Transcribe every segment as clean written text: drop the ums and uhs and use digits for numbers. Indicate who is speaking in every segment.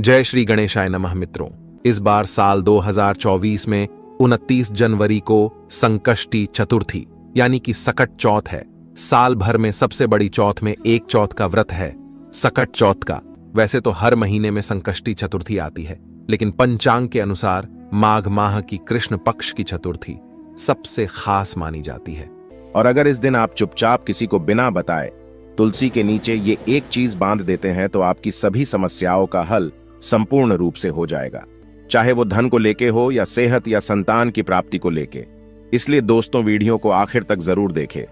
Speaker 1: जय श्री गणेशाय नमः मित्रों। इस बार साल 2024 में 29 जनवरी को संकष्टी चतुर्थी यानी कि सकट चौथ है। साल भर में सबसे बड़ी चौथ में एक चौथ का व्रत है सकट चौथ का। वैसे तो हर महीने में संकष्टी चतुर्थी आती है, लेकिन पंचांग के अनुसार माघ माह की कृष्ण पक्ष की चतुर्थी सबसे खास मानी जाती है।
Speaker 2: और अगर इस दिन आप चुपचाप किसी को बिना बताए तुलसी के नीचे ये एक चीज बांध देते हैं तो आपकी सभी समस्याओं का हल संपूर्ण रूप से हो जाएगा, चाहे वो धन को लेके हो या सेहत या संतान की प्राप्ति को लेके। इसलिए दोस्तों, वीडियो को आखिर तक जरूर देखें।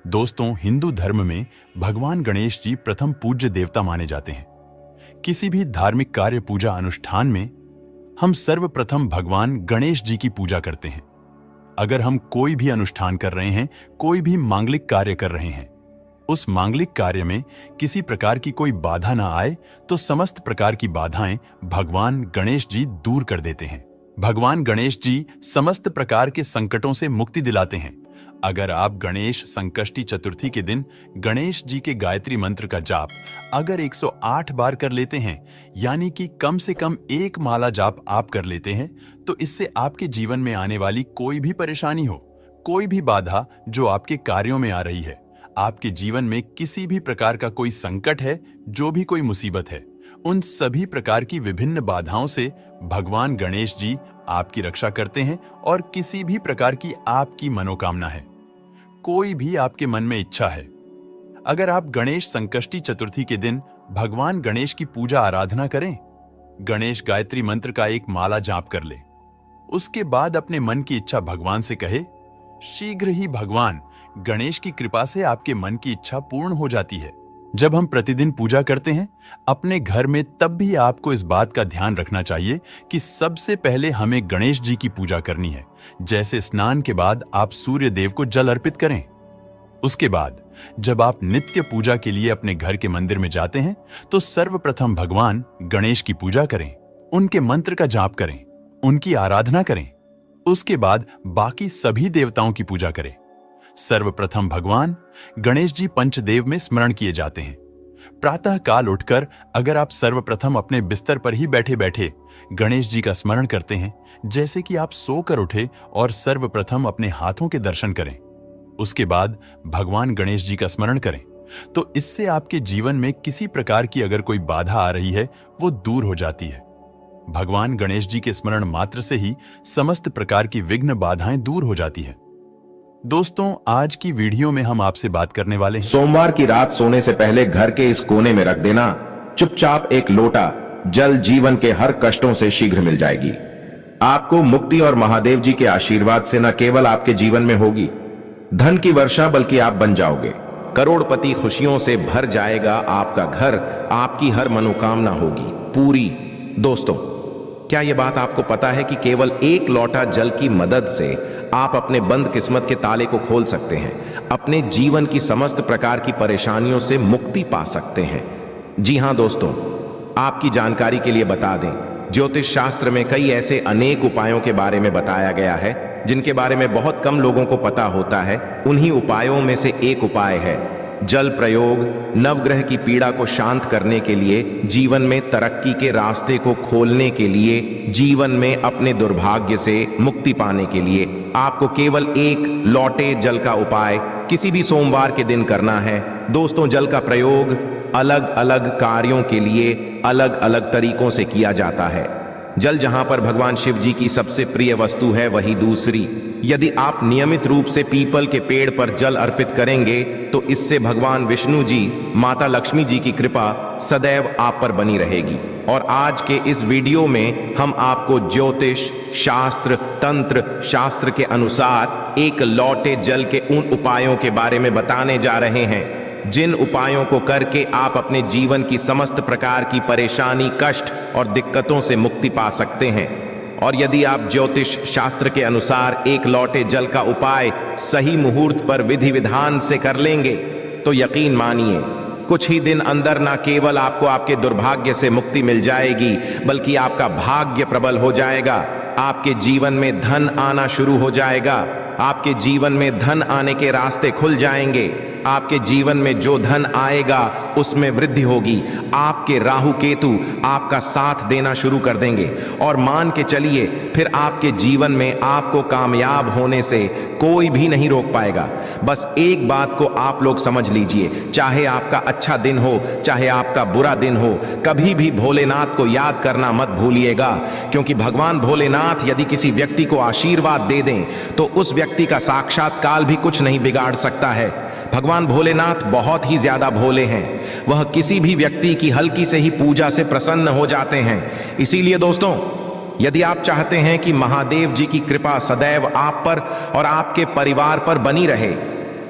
Speaker 3: दोस्तों, हिंदू धर्म में भगवान गणेश जी प्रथम पूज्य देवता माने जाते हैं। किसी भी धार्मिक कार्य पूजा अनुष्ठान में हम सर्वप्रथम भगवान गणेश जी की पूजा करते हैं। अगर हम कोई भी अनुष्ठान कर रहे हैं, कोई भी मांगलिक कार्य कर रहे हैं, उस मांगलिक कार्य में किसी प्रकार की कोई बाधा ना आए तो समस्त प्रकार की बाधाएं भगवान गणेश जी दूर कर देते हैं। भगवान गणेश जी समस्त प्रकार के संकटों से मुक्ति दिलाते हैं। अगर आप गणेश संकष्टी चतुर्थी के दिन गणेश जी के गायत्री मंत्र का जाप अगर 108 बार कर लेते हैं, यानी कि कम से कम एक माला जाप आप कर लेते हैं, तो इससे आपके जीवन में आने वाली कोई भी परेशानी हो, कोई भी बाधा जो आपके कार्यों में आ रही है, आपके जीवन में किसी भी प्रकार का कोई संकट है, जो भी कोई मुसीबत है, उन सभी प्रकार की विभिन्न बाधाओं से भगवान गणेश जी आपकी रक्षा करते हैं। और किसी भी प्रकार की आपकी मनोकामना है, कोई भी आपके मन में इच्छा है, अगर आप गणेश संकष्टी चतुर्थी के दिन भगवान गणेश की पूजा आराधना करें, गणेश गायत्री मंत्र का एक माला जाप कर ले, उसके बाद अपने मन की इच्छा भगवान से कहे, शीघ्र ही भगवान गणेश की कृपा से आपके मन की इच्छा पूर्ण हो जाती है। जब हम प्रतिदिन पूजा करते हैं अपने घर में, तब भी आपको इस बात का ध्यान रखना चाहिए कि सबसे पहले हमें गणेश जी की पूजा करनी है। जैसे स्नान के बाद आप सूर्य देव को जल अर्पित करें। उसके बाद जब आप नित्य पूजा के लिए अपने घर के मंदिर में जाते हैं तो सर्वप्रथम भगवान गणेश की पूजा करें, उनके मंत्र का जाप करें, उनकी आराधना करें। उसके बाद बाकी सभी देवताओं की पूजा करें। सर्वप्रथम भगवान गणेश जी पंचदेव में स्मरण किए जाते हैं। प्रातः काल उठकर अगर आप सर्वप्रथम अपने बिस्तर पर ही बैठे बैठे गणेश जी का स्मरण करते हैं, जैसे कि आप सोकर उठे और सर्वप्रथम अपने हाथों के दर्शन करें, उसके बाद भगवान गणेश जी का स्मरण करें, तो इससे आपके जीवन में किसी प्रकार की अगर कोई बाधा आ रही है वो दूर हो जाती है। भगवान गणेश जी के स्मरण मात्र से ही समस्त प्रकार की विघ्न बाधाएं दूर हो जाती है। दोस्तों, आज की वीडियो में हम आपसे बात करने वाले हैं।
Speaker 2: सोमवार की रात सोने से पहले घर के इस कोने में रख देना चुपचाप एक लोटा जल। जीवन के हर कष्टों से शीघ्र मिल जाएगी आपको मुक्ति, और महादेव जी के आशीर्वाद से न केवल आपके जीवन में होगी धन की वर्षा, बल्कि आप बन जाओगे करोड़पति। खुशियों से भर जाएगा आपका घर, आपकी हर मनोकामना होगी पूरी। दोस्तों, क्या यह बात आपको पता है कि केवल एक लोटा जल की मदद से आप अपने बंद किस्मत के ताले को खोल सकते हैं, अपने जीवन की समस्त प्रकार की परेशानियों से मुक्ति पा सकते हैं। जी हां दोस्तों, आपकी जानकारी के लिए बता दें, ज्योतिष शास्त्र में कई ऐसे अनेक उपायों के बारे में बताया गया है जिनके बारे में बहुत कम लोगों को पता होता है। उन्हीं उपायों में से एक उपाय है जल प्रयोग। नवग्रह की पीड़ा को शांत करने के लिए, जीवन में तरक्की के रास्ते को खोलने के लिए, जीवन में अपने दुर्भाग्य से मुक्ति पाने के लिए आपको केवल एक लोटे जल का उपाय किसी भी सोमवार के दिन करना है। दोस्तों, जल का प्रयोग अलग अलग कार्यों के लिए अलग अलग तरीकों से किया जाता है। जल जहां पर भगवान शिव जी की सबसे प्रिय वस्तु है, वही दूसरी। यदि आप नियमित रूप से पीपल के पेड़ पर जल अर्पित करेंगे तो इससे भगवान विष्णु जी, माता लक्ष्मी जी की कृपा सदैव आप पर बनी रहेगी। और आज के इस वीडियो में हम आपको ज्योतिष शास्त्र, तंत्र शास्त्र के अनुसार एक लोटे जल के उन उपायों के बारे में बताने जा रहे हैं जिन उपायों को करके आप अपने जीवन की समस्त प्रकार की परेशानी, कष्ट और दिक्कतों से मुक्ति पा सकते हैं। और यदि आप ज्योतिष शास्त्र के अनुसार एक लोटे जल का उपाय सही मुहूर्त पर विधि विधान से कर लेंगे तो यकीन मानिए कुछ ही दिन अंदर न केवल आपको आपके दुर्भाग्य से मुक्ति मिल जाएगी, बल्कि आपका भाग्य प्रबल हो जाएगा। आपके जीवन में धन आना शुरू हो जाएगा, आपके जीवन में धन आने के रास्ते खुल जाएंगे। आपके जीवन में जो धन आएगा उसमें वृद्धि होगी। आपके राहु केतु आपका साथ देना शुरू कर देंगे और मान के चलिए फिर आपके जीवन में आपको कामयाब होने से कोई भी नहीं रोक पाएगा। बस एक बात को आप लोग समझ लीजिए, चाहे आपका अच्छा दिन हो चाहे आपका बुरा दिन हो, कभी भी भोलेनाथ को याद करना मत भूलिएगा, क्योंकि भगवान भोलेनाथ यदि किसी व्यक्ति को आशीर्वाद दे दें तो उस व्यक्ति का साक्षात काल भी कुछ नहीं बिगाड़ सकता है। भगवान भोलेनाथ बहुत ही ज्यादा भोले हैं, वह किसी भी व्यक्ति की हल्की से ही पूजा से प्रसन्न हो जाते हैं। इसीलिए दोस्तों, यदि आप चाहते हैं कि महादेव जी की कृपा सदैव आप पर और आपके परिवार पर बनी रहे,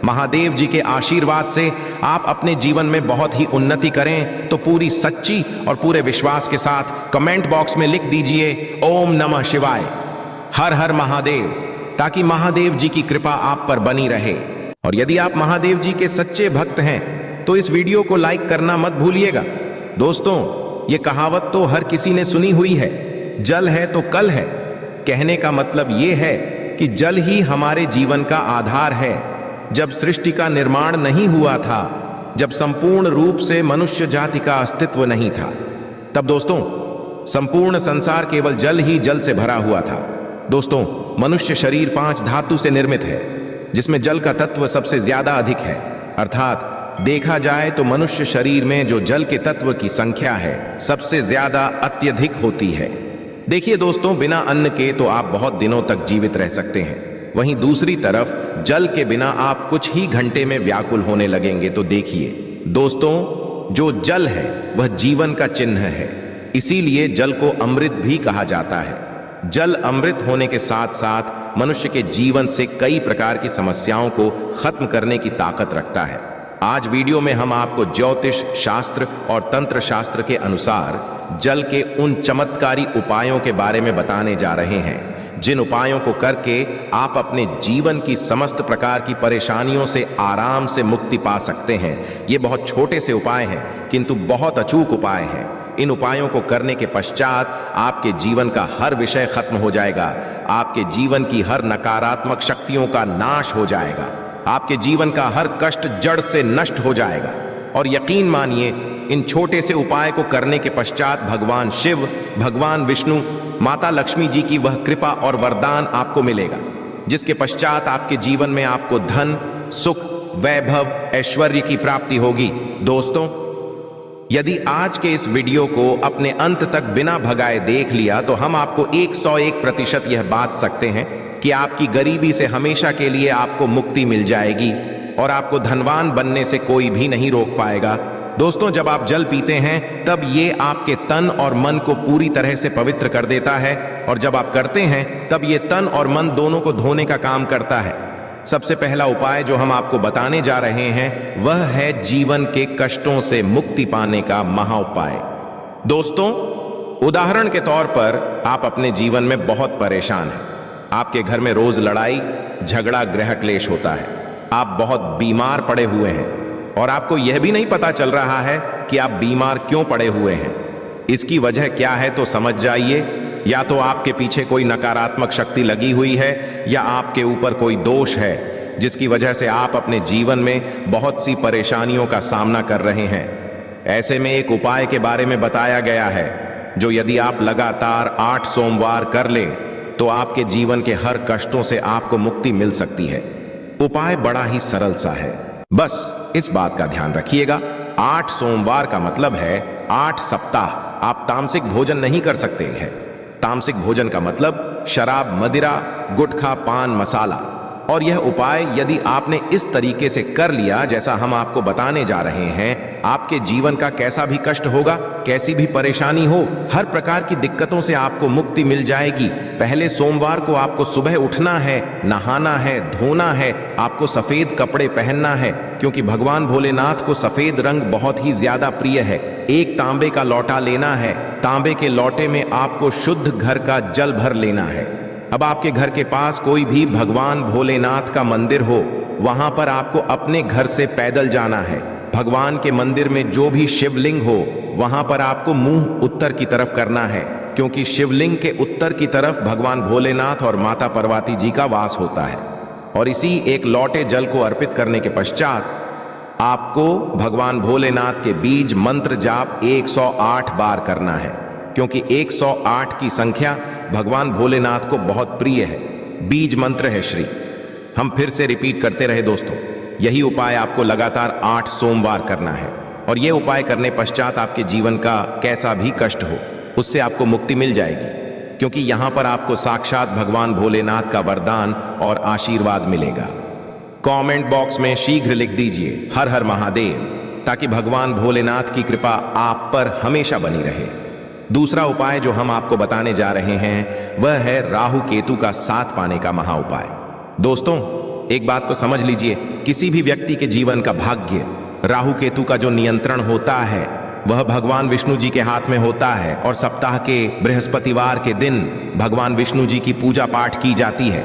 Speaker 2: महादेव जी के आशीर्वाद से आप अपने जीवन में बहुत ही उन्नति करें, तो पूरी सच्ची और पूरे विश्वास के साथ कमेंट बॉक्स में लिख दीजिए ओम नमः शिवाय, हर हर महादेव, ताकि महादेव जी की कृपा आप पर बनी रहे। और यदि आप महादेव जी के सच्चे भक्त हैं तो इस वीडियो को लाइक करना मत भूलिएगा। दोस्तों, ये कहावत तो हर किसी ने सुनी हुई है, जल है तो कल है। कहने का मतलब ये है कि जल ही हमारे जीवन का आधार है। जब सृष्टि का निर्माण नहीं हुआ था, जब संपूर्ण रूप से मनुष्य जाति का अस्तित्व नहीं था, तब दोस्तों संपूर्ण संसार केवल जल ही जल से भरा हुआ था। दोस्तों, मनुष्य शरीर 5 धातु से निर्मित है, जिसमें जल का तत्व सबसे ज्यादा अधिक है। अर्थात देखा जाए तो मनुष्य शरीर में जो जल के तत्व की संख्या है सबसे ज्यादा अत्यधिक होती है। देखिए दोस्तों, बिना अन्न के तो आप बहुत दिनों तक जीवित रह सकते हैं, वहीं दूसरी तरफ जल के बिना आप कुछ ही घंटे में व्याकुल होने लगेंगे। तो देखिए दोस्तों, जो जल है वह जीवन का चिन्ह है, इसीलिए जल को अमृत भी कहा जाता है। जल अमृत होने के साथ साथ मनुष्य के जीवन से कई प्रकार की समस्याओं को खत्म करने की ताकत रखता है। आज वीडियो में हम आपको ज्योतिष शास्त्र और तंत्र शास्त्र के अनुसार जल के उन चमत्कारी उपायों के बारे में बताने जा रहे हैं, जिन उपायों को करके आप अपने जीवन की समस्त प्रकार की परेशानियों से आराम से मुक्ति पा सकते हैं। ये बहुत छोटे से उपाय हैं, किंतु बहुत अचूक उपाय हैं। इन उपायों को करने के पश्चात आपके जीवन का हर विषय खत्म हो जाएगा, आपके जीवन की हर नकारात्मक शक्तियों का नाश हो जाएगा, आपके जीवन का हर कष्ट जड़ से नष्ट हो जाएगा। और यकीन मानिए, इन छोटे से उपाय को करने के पश्चात भगवान शिव, भगवान विष्णु, माता लक्ष्मी जी की वह कृपा और वरदान आपको मिलेगा, जिसके पश्चात आपके जीवन में आपको धन, सुख, वैभव, ऐश्वर्य की प्राप्ति होगी। दोस्तों, यदि आज के इस वीडियो को अपने अंत तक बिना भगाए देख लिया तो हम आपको 101% यह बात सकते हैं कि आपकी गरीबी से हमेशा के लिए आपको मुक्ति मिल जाएगी और आपको धनवान बनने से कोई भी नहीं रोक पाएगा। दोस्तों, जब आप जल पीते हैं तब ये आपके तन और मन को पूरी तरह से पवित्र कर देता है, और जब आप करते हैं तब ये तन और मन दोनों को धोने का काम करता है। सबसे पहला उपाय जो हम आपको बताने जा रहे हैं वह है जीवन के कष्टों से मुक्ति पाने का महा उपाय। दोस्तों, उदाहरण के तौर पर आप अपने जीवन में बहुत परेशान हैं, आपके घर में रोज लड़ाई झगड़ा गृह क्लेश होता है, आप बहुत बीमार पड़े हुए हैं और आपको यह भी नहीं पता चल रहा है कि आप बीमार क्यों पड़े हुए हैं। इसकी वजह क्या है तो समझ जाइए, या तो आपके पीछे कोई नकारात्मक शक्ति लगी हुई है या आपके ऊपर कोई दोष है, जिसकी वजह से आप अपने जीवन में बहुत सी परेशानियों का सामना कर रहे हैं। ऐसे में एक उपाय के बारे में बताया गया है, जो यदि आप लगातार 8 सोमवार कर लें तो आपके जीवन के हर कष्टों से आपको मुक्ति मिल सकती है। उपाय बड़ा ही सरल सा है, बस इस बात का ध्यान रखिएगा, 8 सोमवार का मतलब है 8 सप्ताह आप तामसिक भोजन नहीं कर सकते हैं। तामसिक भोजन का मतलब शराब, मदिरा, गुटखा, पान मसाला। और यह उपाय यदि आपने इस तरीके से कर लिया जैसा हम आपको बताने जा रहे हैं, आपके जीवन का कैसा भी कष्ट होगा, कैसी भी परेशानी हो, हर प्रकार की दिक्कतों से आपको मुक्ति मिल जाएगी। पहले सोमवार को आपको सुबह उठना है, नहाना है, धोना है, आपको सफेद कपड़े पहनना है, क्योंकि भगवान भोलेनाथ को सफेद रंग बहुत ही ज्यादा प्रिय है। एक तांबे का लोटा लेना है, तांबे के लोटे में आपको शुद्ध घर का जल भर लेना है। अब आपके घर के पास कोई भी भगवान भोलेनाथ का मंदिर हो, वहां पर आपको अपने घर से पैदल जाना है। भगवान के मंदिर में जो भी शिवलिंग हो, वहां पर आपको मुंह उत्तर की तरफ करना है, क्योंकि शिवलिंग के उत्तर की तरफ भगवान भोलेनाथ और माता पार्वती जी का वास होता है। और इसी एक लौटे जल को अर्पित करने के पश्चात आपको भगवान भोलेनाथ के बीज मंत्र जाप 108 बार करना है, क्योंकि 108 की संख्या भगवान भोलेनाथ को बहुत प्रिय है। बीज मंत्र है श्री। हम फिर से रिपीट करते रहे दोस्तों, यही उपाय आपको लगातार 8 सोमवार करना है, और यह उपाय करने पश्चात आपके जीवन का कैसा भी कष्ट हो उससे आपको मुक्ति मिल जाएगी, क्योंकि यहां पर आपको साक्षात भगवान भोलेनाथ का वरदान और आशीर्वाद मिलेगा। कमेंट बॉक्स में शीघ्र लिख दीजिए हर हर महादेव, ताकि भगवान भोलेनाथ की कृपा आप पर हमेशा बनी रहे। दूसरा उपाय जो हम आपको बताने जा रहे हैं वह है राहु केतु का साथ पाने का महा उपाय। दोस्तों, एक बात को समझ लीजिए, किसी भी व्यक्ति के जीवन का भाग्य राहु केतु का जो नियंत्रण होता है वह भगवान विष्णु जी के हाथ में होता है, और सप्ताह के बृहस्पतिवार के दिन भगवान विष्णु जी की पूजा पाठ की जाती है,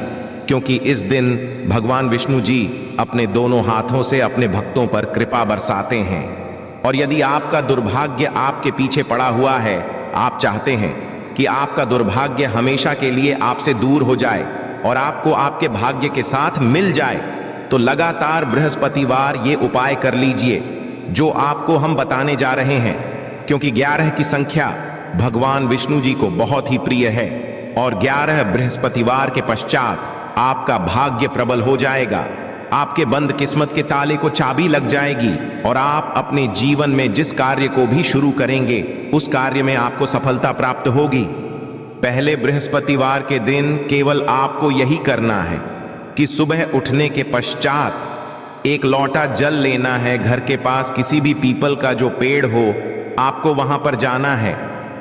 Speaker 2: क्योंकि इस दिन भगवान विष्णु जी अपने दोनों हाथों से अपने भक्तों पर कृपा बरसाते हैं। और यदि आपका दुर्भाग्य आपके पीछे पड़ा हुआ है, आप चाहते हैं कि आपका दुर्भाग्य हमेशा के लिए आपसे दूर हो जाए और आपको आपके भाग्य के साथ मिल जाए, तो लगातार बृहस्पतिवार ये उपाय कर लीजिए जो आपको हम बताने जा रहे हैं, क्योंकि 11 की संख्या भगवान विष्णु जी को बहुत ही प्रिय है, और 11 बृहस्पतिवार के पश्चात आपका भाग्य प्रबल हो जाएगा। आपके बंद किस्मत के ताले को चाबी लग जाएगी, और आप अपने जीवन में जिस कार्य को भी शुरू करेंगे उस कार्य में आपको सफलता प्राप्त होगी। पहले बृहस्पतिवार के दिन केवल आपको यही करना है कि सुबह उठने के पश्चात एक लोटा जल लेना है। घर के पास किसी भी पीपल का जो पेड़ हो, आपको वहां पर जाना है,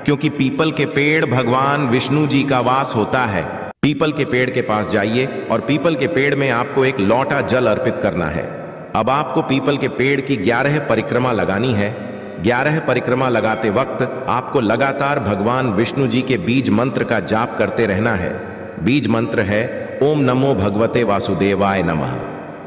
Speaker 2: क्योंकि पीपल के पेड़ भगवान विष्णु जी का वास होता है। पीपल के पेड़ के पास जाइए और पीपल के पेड़ में आपको एक लोटा जल अर्पित करना है। अब आपको पीपल के पेड़ की 11 परिक्रमा लगानी है। 11 परिक्रमा लगाते वक्त आपको लगातार भगवान विष्णु जी के बीज मंत्र का जाप करते रहना है। बीज मंत्र है ओम नमो भगवते वासुदेवाय नमः।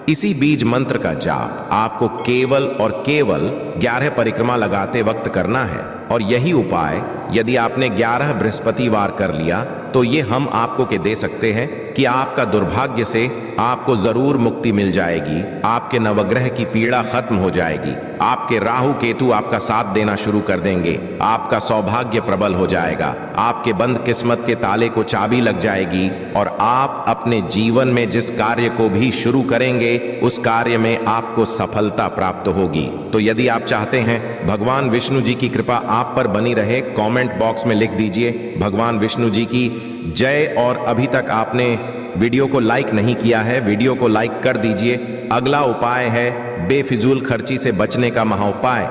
Speaker 2: इसी बीज मंत्र का जाप आपको केवल और केवल 11 परिक्रमा लगाते वक्त करना है, और यही उपाय यदि आपने 11 बृहस्पतिवार कर लिया तो ये हम आपको के दे सकते हैं कि आपका दुर्भाग्य से आपको जरूर मुक्ति मिल जाएगी। आपके नवग्रह की पीड़ा खत्म हो जाएगी, आपके राहु केतु आपका साथ देना शुरू कर देंगे, आपका सौभाग्य प्रबल हो जाएगा, आपके बंद किस्मत के ताले को चाबी लग जाएगी, और आप अपने जीवन में जिस कार्य को भी शुरू करेंगे उस कार्य में आपको सफलता प्राप्त होगी। तो यदि आप चाहते हैं भगवान विष्णु जी की कृपा आप पर बनी रहे, कमेंट बॉक्स में लिख दीजिए भगवान विष्णु जी की जय। और अभी तक आपने वीडियो को लाइक नहीं किया है, वीडियो को लाइक कर दीजिए। अगला उपाय है बेफिजूल खर्ची से बचने का महा उपाय।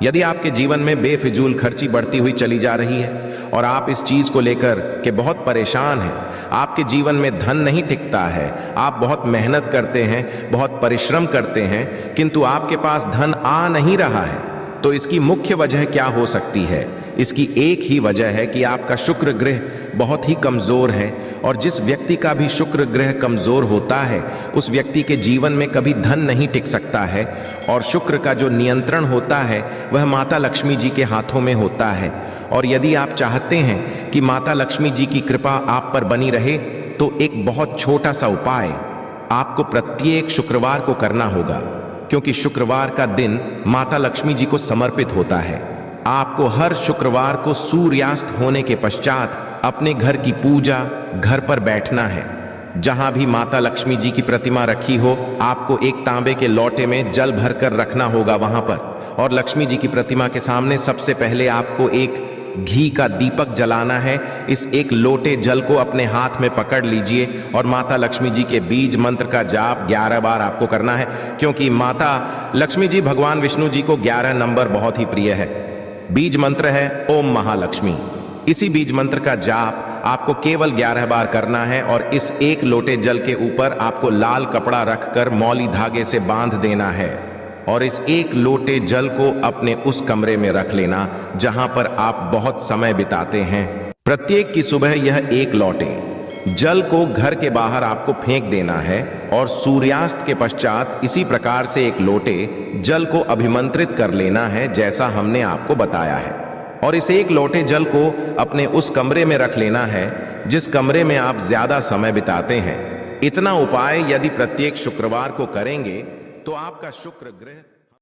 Speaker 2: यदि आपके जीवन में बेफिजूल खर्ची बढ़ती हुई चली जा रही है और आप इस चीज को लेकर के बहुत परेशान हैं, आपके जीवन में धन नहीं टिकता है, आप बहुत मेहनत करते हैं, बहुत परिश्रम करते हैं, किंतु आपके पास धन आ नहीं रहा है, तो इसकी मुख्य वजह क्या हो सकती है? इसकी एक ही वजह है कि आपका शुक्र ग्रह बहुत ही कमजोर है, और जिस व्यक्ति का भी शुक्र ग्रह कमजोर होता है उस व्यक्ति के जीवन में कभी धन नहीं टिक सकता है। और शुक्र का जो नियंत्रण होता है वह माता लक्ष्मी जी के हाथों में होता है। और यदि आप चाहते हैं कि माता लक्ष्मी जी की कृपा आप पर बनी रहे, तो एक बहुत छोटा सा उपाय आपको प्रत्येक शुक्रवार को करना होगा, क्योंकि शुक्रवार का दिन माता लक्ष्मी जी को समर्पित होता है। आपको हर शुक्रवार को सूर्यास्त होने के पश्चात अपने घर की पूजा घर पर बैठना है। जहां भी माता लक्ष्मी जी की प्रतिमा रखी हो, आपको एक तांबे के लोटे में जल भरकर रखना होगा वहां पर, और लक्ष्मी जी की प्रतिमा के सामने सबसे पहले आपको एक घी का दीपक जलाना है। इस एक लोटे जल को अपने हाथ में पकड़ लीजिए और माता लक्ष्मी जी के बीज मंत्र का जाप 11 बार आपको करना है, क्योंकि माता लक्ष्मी जी भगवान विष्णु जी को 11 नंबर बहुत ही प्रिय है। बीज मंत्र है ओम महालक्ष्मी। इसी बीज मंत्र का जाप आपको केवल 11 बार करना है, और इस एक लोटे जल के ऊपर आपको लाल कपड़ा रखकर मौली धागे से बांध देना है, और इस एक लोटे जल को अपने उस कमरे में रख लेना जहां पर आप बहुत समय बिताते हैं। प्रत्येक की सुबह यह एक लोटे जल को घर के बाहर आपको फेंक देना है, और सूर्यास्त के पश्चात इसी प्रकार से एक लोटे जल को अभिमंत्रित कर लेना है जैसा हमने आपको बताया है। और इस एक लोटे जल को अपने उस कमरे में रख लेना है जिस कमरे में आप ज्यादा समय बिताते हैं। इतना उपाय यदि प्रत्येक शुक्रवार को करेंगे तो आपका शुक्र ग्रह